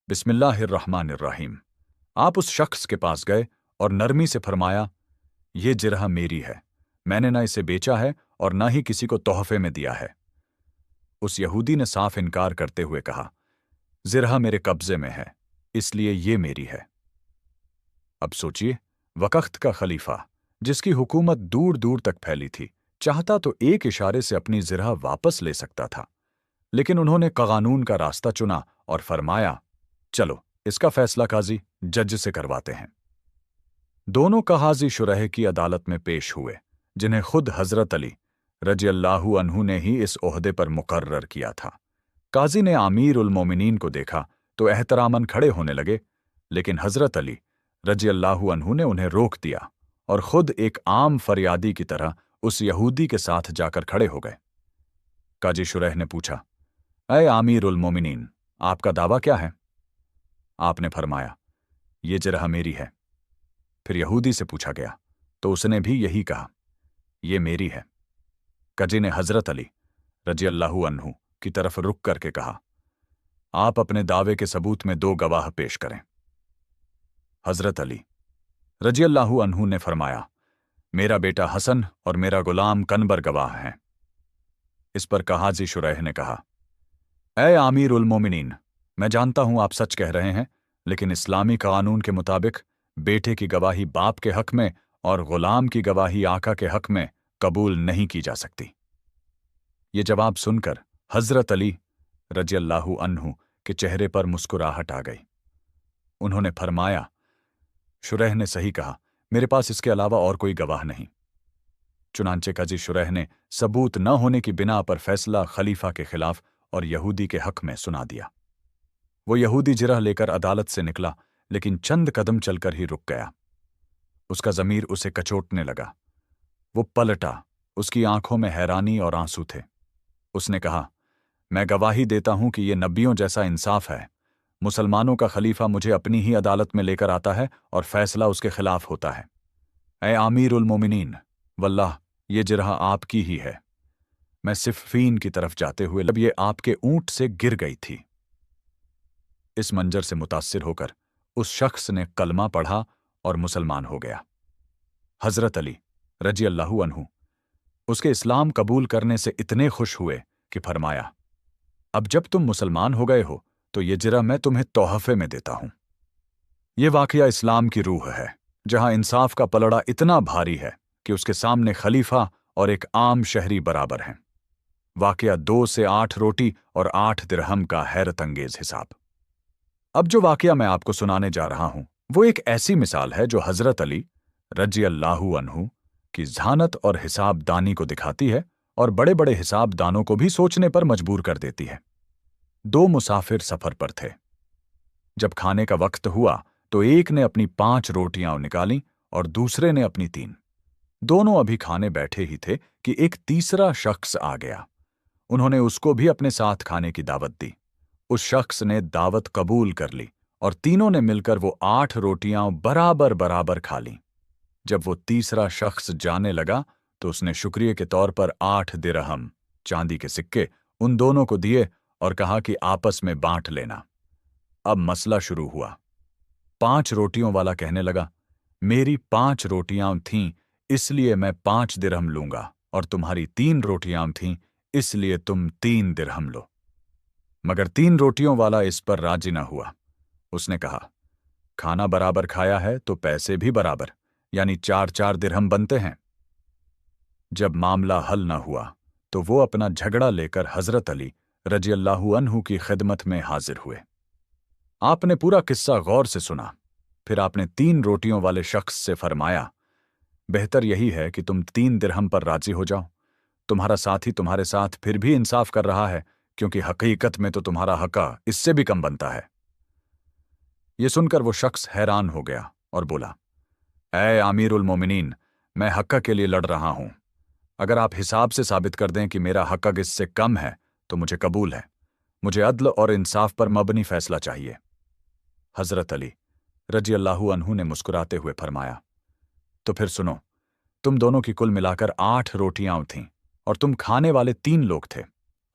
बिस्मिल्लाहिर्रहमानिर्रहीम। आप उस शख्स के पास गए और नरमी से फरमाया, ये जिरह मेरी है, मैंने न इसे बेचा है और न ही किसी को तोहफे में दिया है। उस यहूदी ने साफ इनकार करते हुए कहा, जिरह मेरे कब्जे में है, इसलिए ये मेरी है। अब सोचिए, वक़्त का खलीफा, जिसकी हुकूमत दूर दूर तक फैली थी, चाहता तो एक इशारे से अपनी जिरह वापस ले सकता था, लेकिन उन्होंने कानून का रास्ता चुना और फरमाया, चलो इसका फैसला काजी जज से करवाते हैं। दोनों काजी शुरह की अदालत में पेश हुए, जिन्हें खुद हजरत अली रज़ियल्लाहु अन्हु ने ही इस ओहदे पर मुकर्रर किया था। काजी ने आमीर उल मोमिनीन को देखा तो एहतरामन खड़े होने लगे, लेकिन हजरत अली रज़ियल्लाहु अन्हु ने उन्हें रोक दिया और खुद एक आम फरियादी की तरह उस यहूदी के साथ जाकर खड़े हो गए। काजी शुरह ने पूछा, ऐ आमीर उल मोमिनीन, आपका दावा क्या है? आपने फरमाया, ये जिरह मेरी है। फिर यहूदी से पूछा गया तो उसने भी यही कहा, ये मेरी है। काजी ने हजरत अली रज़ियल्लाहु अन्हु की तरफ रुक करके कहा, आप अपने दावे के सबूत में 2 गवाह पेश करें। हजरत अली रज़ियल्लाहु अन्हु ने फरमाया, मेरा बेटा हसन और मेरा गुलाम कनबर गवाह हैं। इस पर काजी शुरैह ने कहा, ऐ आमीर उल मोमिनीन, मैं जानता हूं आप सच कह रहे हैं, लेकिन इस्लामी कानून के मुताबिक बेटे की गवाही बाप के हक में और गुलाम की गवाही आका के हक में कबूल नहीं की जा सकती। ये जवाब सुनकर हजरत अली रज़ियल्लाहु अन्हु के चेहरे पर मुस्कुराहट आ गई। उन्होंने फरमाया, शुरैह ने सही कहा, मेरे पास इसके अलावा और कोई गवाह नहीं। चुनांचे काजी शुरैह ने सबूत न होने की बिना पर फैसला खलीफा के खिलाफ और यहूदी के हक में सुना दिया। वो यहूदी जिरह लेकर अदालत से निकला, लेकिन चंद कदम चलकर ही रुक गया। उसका ज़मीर उसे कचोटने लगा। वो पलटा, उसकी आंखों में हैरानी और आंसू थे। उसने कहा, मैं गवाही देता हूं कि ये नबियों जैसा इंसाफ है। मुसलमानों का खलीफा मुझे अपनी ही अदालत में लेकर आता है और फैसला उसके खिलाफ होता है। ऐ आमीर उल मोमिनीन, वल्लाह ये जिरह आपकी ही है। मैं सिफ़ीन की तरफ जाते हुए जब ये आपके ऊंट से गिर गई थी। इस मंजर से मुतासिर होकर उस शख्स ने कलमा पढ़ा और मुसलमान हो गया। हजरत अली रज़ियल्लाहु अन्हु उसके इस्लाम कबूल करने से इतने खुश हुए कि फरमाया, अब जब तुम मुसलमान हो गए हो तो ये जिरह मैं तुम्हें तोहफे में देता हूं। ये वाकया इस्लाम की रूह है, जहां इंसाफ का पलड़ा इतना भारी है कि उसके सामने खलीफा और एक आम शहरी बराबर हैं। वाकया 2 से 8 रोटी और 8 दिरहम का हैरत अंगेज हिसाब। अब जो वाकया मैं आपको सुनाने जा रहा हूं, वो एक ऐसी मिसाल है जो हजरत अली रज़ियल्लाहु अन्हु की ज़हानत और हिसाब दानी को दिखाती है और बड़े बड़े हिसाब दानों को भी सोचने पर मजबूर कर देती है। 2 मुसाफिर सफर पर थे। जब खाने का वक्त हुआ तो एक ने अपनी 5 रोटियां निकाली और दूसरे ने अपनी 3। दोनों अभी खाने बैठे ही थे कि एक तीसरा शख्स आ गया। उन्होंने उसको भी अपने साथ खाने की दावत दी। उस शख्स ने दावत कबूल कर ली और तीनों ने मिलकर वो 8 रोटियां बराबर बराबर खा लीं। जब वो तीसरा शख्स जाने लगा तो उसने शुक्रिया के तौर पर 8 दिरहम चांदी के सिक्के उन दोनों को दिए और कहा कि आपस में बांट लेना। अब मसला शुरू हुआ। 5 रोटियों वाला कहने लगा, मेरी 5 रोटियां थीं इसलिए मैं 5 दिरहम लूंगा, और तुम्हारी 3 रोटियां थीं इसलिए तुम 3 दिरहम लो। मगर 3 रोटियों वाला इस पर राजी न हुआ। उसने कहा, खाना बराबर खाया है तो पैसे भी बराबर, यानी 4-4 दिरहम बनते हैं। जब मामला हल न हुआ तो वो अपना झगड़ा लेकर हजरत अली रज़ियल्लाहु अन्हु की खिदमत में हाजिर हुए। आपने पूरा किस्सा गौर से सुना। फिर आपने 3 रोटियों वाले शख्स से फरमाया, बेहतर यही है कि तुम 3 दिरहम पर राजी हो जाओ। तुम्हारा साथी तुम्हारे साथ फिर भी इंसाफ कर रहा है, क्योंकि हकीकत में तो तुम्हारा हक़ा इससे भी कम बनता है। ये सुनकर वो शख्स हैरान हो गया और बोला, ऐ आमीर उल मोमिनीन, मैं हक़ के लिए लड़ रहा हूं। अगर आप हिसाब से साबित कर दें कि मेरा हक़ इससे कम है तो मुझे कबूल है। मुझे अदल और इंसाफ पर मबनी फैसला चाहिए। हजरत अली रज़ियल्लाहु अन्हु ने मुस्कुराते हुए फरमाया, तो फिर सुनो, तुम दोनों की कुल मिलाकर 8 रोटियां थीं और तुम खाने वाले 3 लोग थे।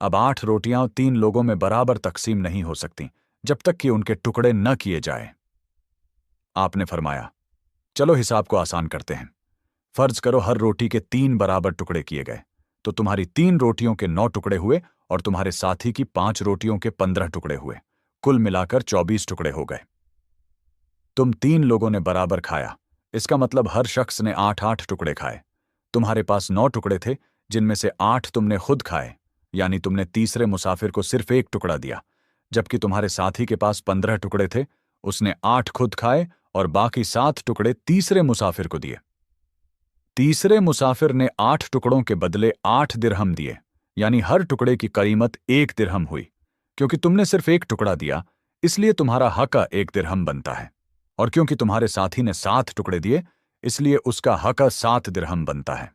अब 8 रोटियां 3 लोगों में बराबर तकसीम नहीं हो सकती, जब तक कि उनके टुकड़े न किए जाए। आपने फरमाया, चलो हिसाब को आसान करते हैं। फर्ज करो हर रोटी के 3 बराबर टुकड़े किए गए, तो तुम्हारी 3 रोटियों के 9 टुकड़े हुए और तुम्हारे साथी की 5 रोटियों के 15 टुकड़े हुए। कुल मिलाकर 24 टुकड़े हो गए। तुम 3 लोगों ने बराबर खाया, इसका मतलब हर शख्स ने 8-8 टुकड़े खाए। तुम्हारे पास 9 टुकड़े थे, जिनमें से 8 तुमने खुद खाए, यानी तुमने तीसरे मुसाफिर को सिर्फ 1 टुकड़ा दिया, जबकि तुम्हारे साथी के पास 15 टुकड़े थे, उसने 8 खुद खाए और बाकी 7 टुकड़े तीसरे मुसाफिर को दिए। तीसरे मुसाफिर ने 8 टुकड़ों के बदले 8 दिरहम दिए, यानी हर टुकड़े की कीमत 1 दिरहम हुई। क्योंकि तुमने सिर्फ 1 टुकड़ा दिया, इसलिए तुम्हारा हक़ 1 दिरहम बनता है, और क्योंकि तुम्हारे साथी ने 7 टुकड़े दिए, इसलिए उसका हक़ 7 दिरहम बनता है।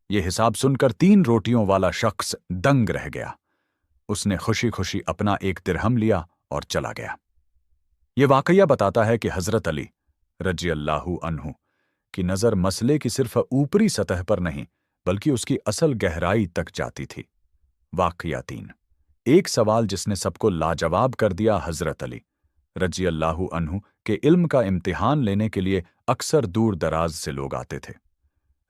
यह हिसाब सुनकर 3 रोटियों वाला शख्स दंग रह गया। उसने खुशी खुशी अपना 1 दिरहम लिया और चला गया। यह वाकया बताता है कि हजरत अली रज़ियल्लाहु अन्हु की नज़र मसले की सिर्फ ऊपरी सतह पर नहीं, बल्कि उसकी असल गहराई तक जाती थी। वाकया 3। एक सवाल जिसने सबको लाजवाब कर दिया। हजरत अली रज़ियल्लाहु अन्हु के इल्म का इम्तिहान लेने के लिए अक्सर दूर दराज से लोग आते थे।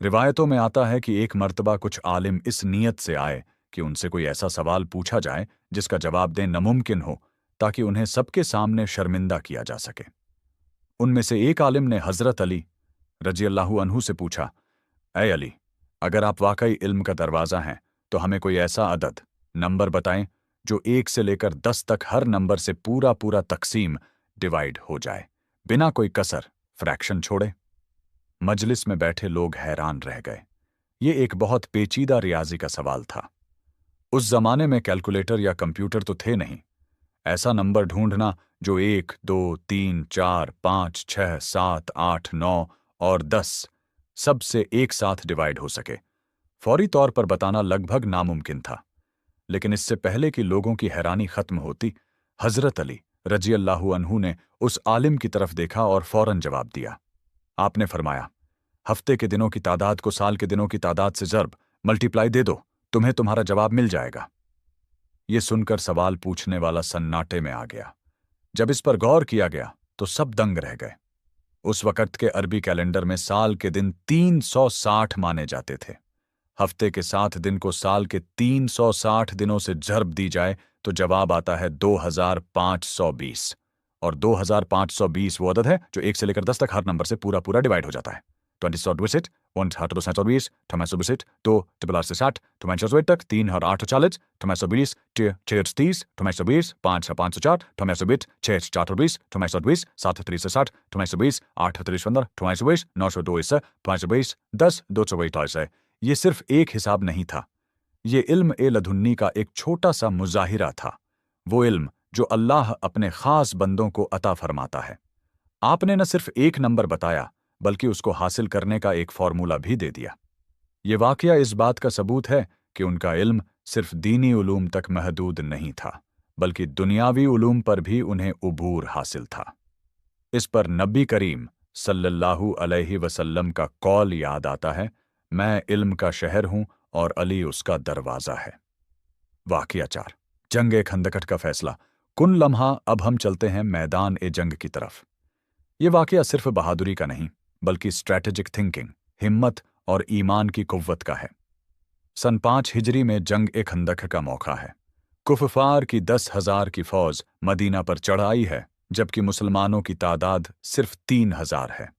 रिवायतों में आता है कि एक मर्तबा कुछ आलिम इस नीयत से आए कि उनसे कोई ऐसा सवाल पूछा जाए जिसका जवाब दें नामुमकिन हो, ताकि उन्हें सबके सामने शर्मिंदा किया जा सके। उनमें से एक आलिम ने हजरत अली रज़ियल्लाहु अन्हु से पूछा, ऐ अली, अगर आप वाकई इल्म का दरवाज़ा हैं तो हमें कोई ऐसा अदद, नंबर बताएं जो 1 से लेकर 10 तक हर नंबर से पूरा पूरा तकसीम डिवाइड हो जाए, बिना कोई कसर फ्रैक्शन छोड़े। मजलिस में बैठे लोग हैरान रह गए। ये एक बहुत पेचीदा रियाजी का सवाल था। उस जमाने में कैलकुलेटर या कंप्यूटर तो थे नहीं। ऐसा नंबर ढूंढना जो 1, 2, 3, 4, 5, 6, 7, 8, 9 और 10 सबसे एक साथ डिवाइड हो सके, फौरी तौर पर बताना लगभग नामुमकिन था। लेकिन इससे पहले कि लोगों की हैरानी खत्म होती, हजरत अली रज़ियल्लाहु अन्हु ने उस आलिम की तरफ देखा और फौरन जवाब दिया। आपने फरमाया, हफ्ते के दिनों की तादाद को साल के दिनों की तादाद से ज़र्ब मल्टीप्लाई दे दो, तुम्हें तुम्हारा जवाब मिल जाएगा। ये सुनकर सवाल पूछने वाला सन्नाटे में आ गया। जब इस पर गौर किया गया तो सब दंग रह गए। उस वक़्त के अरबी कैलेंडर में साल के दिन 360 माने जाते थे। हफ्ते के 7 दिन को साल के 360 दिनों से ज़र्ब दी जाए तो जवाब आता है 2520। और 2520 वो अदद है जो 1 से लेकर 10 तक हर नंबर से पूरा पूरा डिवाइड हो जाता है। 20 120, 260, 2 8 260, 3 और 8 40, 220, 630, 220, 5 504, 220, 6 420, 220, 7 360, 220, 8 315, 220, 902, 220, 10 222 ये सिर्फ एक हिसाब नहीं था। ये इल्म ए लदुन्नी का एक छोटा सा मुजाहिरा था, वो इल्म जो अल्लाह अपने खास बंदों को अता फरमाता है। आपने न सिर्फ एक नंबर बताया, बल्कि उसको हासिल करने का एक फॉर्मूला भी दे दिया। ये वाकया इस बात का सबूत है कि उनका इल्म सिर्फ दीनी उलूम तक महदूद नहीं था, बल्कि दुनियावी उलूम पर भी उन्हें उबूर हासिल था। इस पर नबी करीम सल्लल्लाहु अलैहि वसल्लम का कौल याद आता है, मैं इल्म का शहर हूं और अली उसका दरवाज़ा है। वाकया 4। जंग खंदक का फैसला। कुन लम्हा अब हम चलते हैं मैदान ए जंग की तरफ। ये वाकया सिर्फ बहादुरी का नहीं, बल्कि स्ट्रैटेजिक थिंकिंग, हिम्मत और ईमान की कुव्वत का है। सन 5 हिजरी में जंग ए खंदक का मौका है। कुफार की 10,000 की फौज मदीना पर चढ़ आई है, जबकि मुसलमानों की तादाद सिर्फ 3,000 है।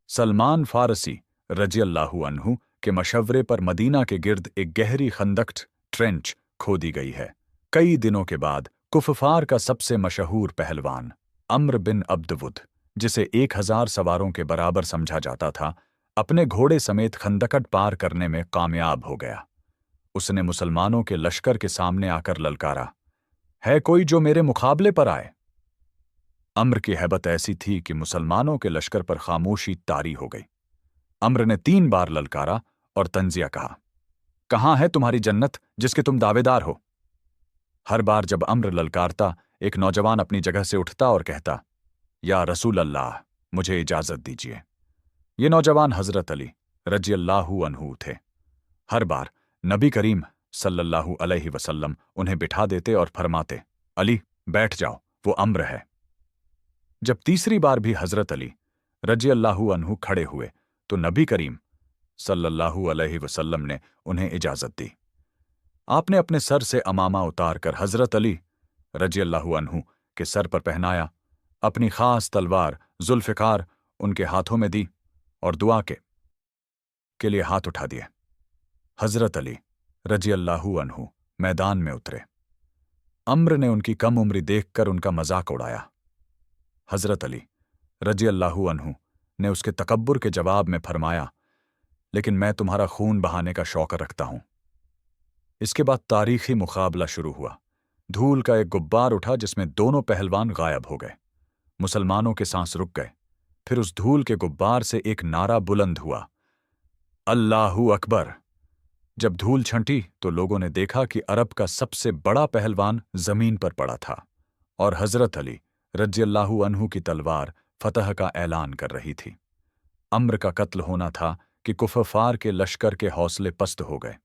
सलमान फारसी रज़ियल्लाहु अन्हु के मशवरे पर मदीना के गिर्द एक गहरी खंदक ट्रेंच खोदी गई है। कई दिनों के बाद कुफार का सबसे मशहूर पहलवान अम्र बिन अब्दवुद, जिसे 1,000 सवारों के बराबर समझा जाता था, अपने घोड़े समेत खंदकट पार करने में कामयाब हो गया। उसने मुसलमानों के लश्कर के सामने आकर ललकारा, है कोई जो मेरे मुकाबले पर आए? अम्र की हैबत ऐसी थी कि मुसलमानों के लश्कर पर खामोशी तारी हो गई। अम्र ने 3 बार ललकारा और तंजिया कहा, कहाँ है तुम्हारी जन्नत जिसके तुम दावेदार हो? हर बार जब अम्र ललकारता, एक नौजवान अपनी जगह से उठता और कहता, या रसूल अल्लाह, मुझे इजाजत दीजिए। ये नौजवान हजरत अली रज़ियल्लाहु अन्हु थे। हर बार नबी करीम सल्लल्लाहु अलैहि वसल्लम उन्हें बिठा देते और फरमाते, अली बैठ जाओ, वो अम्र है। जब तीसरी बार भी हजरत अली रजी अल्लाहु अन्हु खड़े हुए तो नबी करीम सल्लल्लाहु अलैहि वसल्लम ने उन्हें इजाजत दी। आपने अपने सर से अमामा उतारकर हजरत अली रजी अल्लाहु अन्हु के सर पर पहनाया, अपनी खास तलवार जुल्फिकार उनके हाथों में दी और दुआ के लिए हाथ उठा दिए। हजरत अली रजी अल्लाहु अन्हु मैदान में उतरे। अम्र ने उनकी कम उम्री देखकर उनका मजाक उड़ाया। हजरत अली रजी अल्लाहु अन्हु ने उसके तकब्बुर के जवाब में फरमाया, लेकिन मैं तुम्हारा खून बहाने का शौक रखता हूं। इसके बाद तारीखी मुकाबला शुरू हुआ। धूल का एक गुब्बार उठा जिसमें दोनों पहलवान गायब हो गए। मुसलमानों के सांस रुक गए। फिर उस धूल के गुब्बार से एक नारा बुलंद हुआ, अल्लाहू अकबर। जब धूल छंटी तो लोगों ने देखा कि अरब का सबसे बड़ा पहलवान जमीन पर पड़ा था और हजरत अली रज़ियल्लाहु अन्हु की तलवार फतह का ऐलान कर रही थी। अम्र का कत्ल होना था कि कुफार के लश्कर के हौसले पस्त हो गए।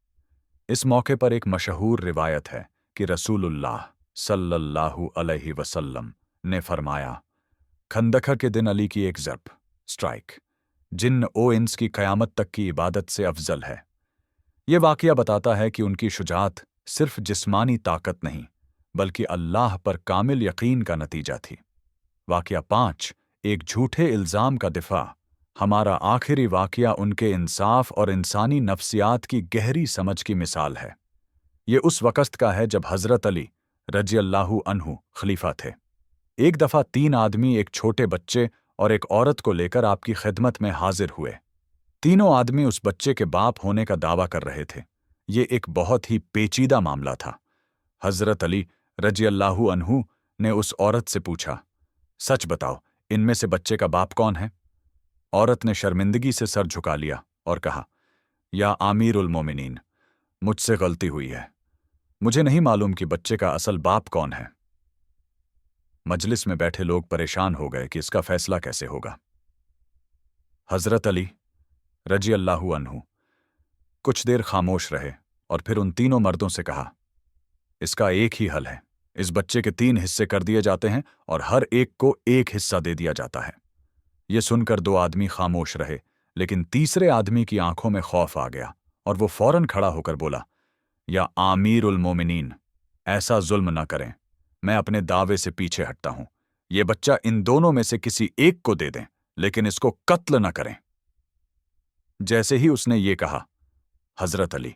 इस मौके पर एक मशहूर रिवायत है कि रसूलुल्लाह सल्लल्लाहु अलैहि वसल्लम ने फरमाया, खंदक के दिन अली की एक ज़र्ब स्ट्राइक जिन्न ओ इंस की क़यामत तक की इबादत से अफजल है। ये वाक़या बताता है कि उनकी शुजाअत सिर्फ जिस्मानी ताकत नहीं बल्कि अल्लाह पर कामिल यकीन का नतीजा थी। वाक़या 5, एक झूठे इल्ज़ाम का दिफा। हमारा आखिरी वाक़या उनके इंसाफ और इंसानी नफ्सियात की गहरी समझ की मिसाल है। ये उस वक़्त का है जब हज़रत अली रज़ियल्लाहु अन्हु खलीफा थे। एक दफ़ा 3 आदमी एक छोटे बच्चे और एक औरत को लेकर आपकी खिदमत में हाजिर हुए। तीनों आदमी उस बच्चे के बाप होने का दावा कर रहे थे। ये एक बहुत ही पेचीदा मामला था। हज़रत अली रज़ियल्लाहु अन्हु ने उस औरत से पूछा, सच बताओ, इनमें से बच्चे का बाप कौन है? औरत ने शर्मिंदगी से सर झुका लिया और कहा, या आमीरुल मोमिनीन, मुझसे गलती हुई है। मुझे नहीं मालूम कि बच्चे का असल बाप कौन है। मजलिस में बैठे लोग परेशान हो गए कि इसका फैसला कैसे होगा। हज़रत अली रज़ियल्लाहु अन्हु कुछ देर खामोश रहे और फिर उन तीनों मर्दों से कहा, इसका एक ही हल है। इस बच्चे के 3 हिस्से कर दिए जाते हैं और हर एक को एक हिस्सा दे दिया जाता है। ये सुनकर 2 आदमी खामोश रहे, लेकिन तीसरे आदमी की आंखों में खौफ आ गया और वो फौरन खड़ा होकर बोला, या आमीरुल मोमिनीन, ऐसा जुल्म न करें। मैं अपने दावे से पीछे हटता हूं। ये बच्चा इन दोनों में से किसी एक को दे दें, लेकिन इसको कत्ल न करें। जैसे ही उसने ये कहा, हजरत अली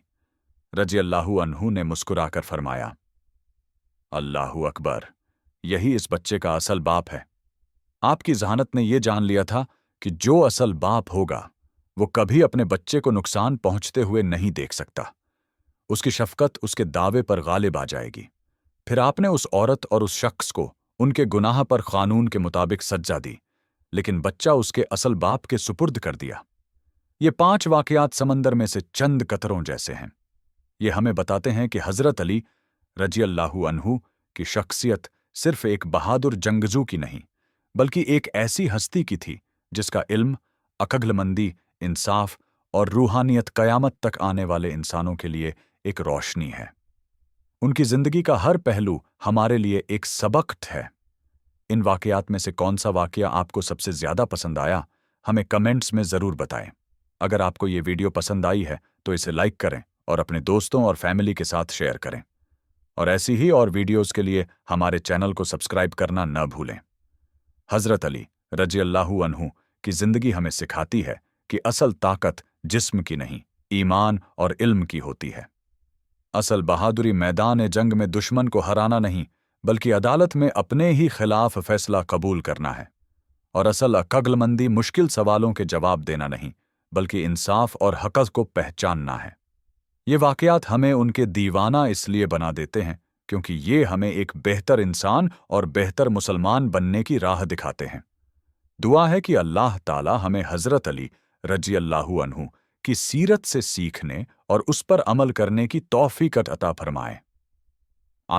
रज़ियल्लाहु अन्हु ने मुस्कुराकर फरमाया, अल्लाहु अकबर, यही इस बच्चे का असल बाप है। आपकी ज़हानत ने यह जान लिया था कि जो असल बाप होगा वो कभी अपने बच्चे को नुकसान पहुंचते हुए नहीं देख सकता। उसकी शफकत उसके दावे पर गालिब आ जाएगी। फिर आपने उस औरत और उस शख्स को उनके गुनाह पर कानून के मुताबिक सज्जा दी, लेकिन बच्चा उसके असल बाप के सुपुर्द कर दिया। ये 5 वाक़यात समंदर में से चंद कतरों जैसे हैं। ये हमें बताते हैं कि हज़रत अली रज़ियल्लाहु अन्हु की शख्सियत सिर्फ एक बहादुर जंगजू की नहीं, बल्कि एक ऐसी हस्ती की थी जिसका इल्म, अक्लमंदी, इंसाफ और रूहानियत क़यामत तक आने वाले इंसानों के लिए एक रोशनी है। उनकी जिंदगी का हर पहलू हमारे लिए एक सबक है। इन वाक़यात में से कौन सा वाक़या आपको सबसे ज़्यादा पसंद आया, हमें कमेंट्स में ज़रूर बताएं। अगर आपको ये वीडियो पसंद आई है तो इसे लाइक करें और अपने दोस्तों और फैमिली के साथ शेयर करें। और ऐसी ही और वीडियोस के लिए हमारे चैनल को सब्सक्राइब करना न भूलें। हज़रत अली रज़ियल्लाहु अन्हु की ज़िंदगी हमें सिखाती है कि असल ताकत जिस्म की नहीं, ईमान और इल्म की होती है। असल बहादुरी मैदान जंग में दुश्मन को हराना नहीं, बल्कि अदालत में अपने ही खिलाफ फैसला कबूल करना है। और असल अक्लमंदी मुश्किल सवालों के जवाब देना नहीं, बल्कि इंसाफ और हक़ को पहचानना है। ये वाक़यात हमें उनके दीवाना इसलिए बना देते हैं क्योंकि ये हमें एक बेहतर इंसान और बेहतर मुसलमान बनने की राह दिखाते हैं। दुआ है कि अल्लाह ताला हमें हज़रत अली रज़ियल्लाहु अन्हु की सीरत से सीखने और उस पर अमल करने की तौफ़ीक़ अता फरमाए।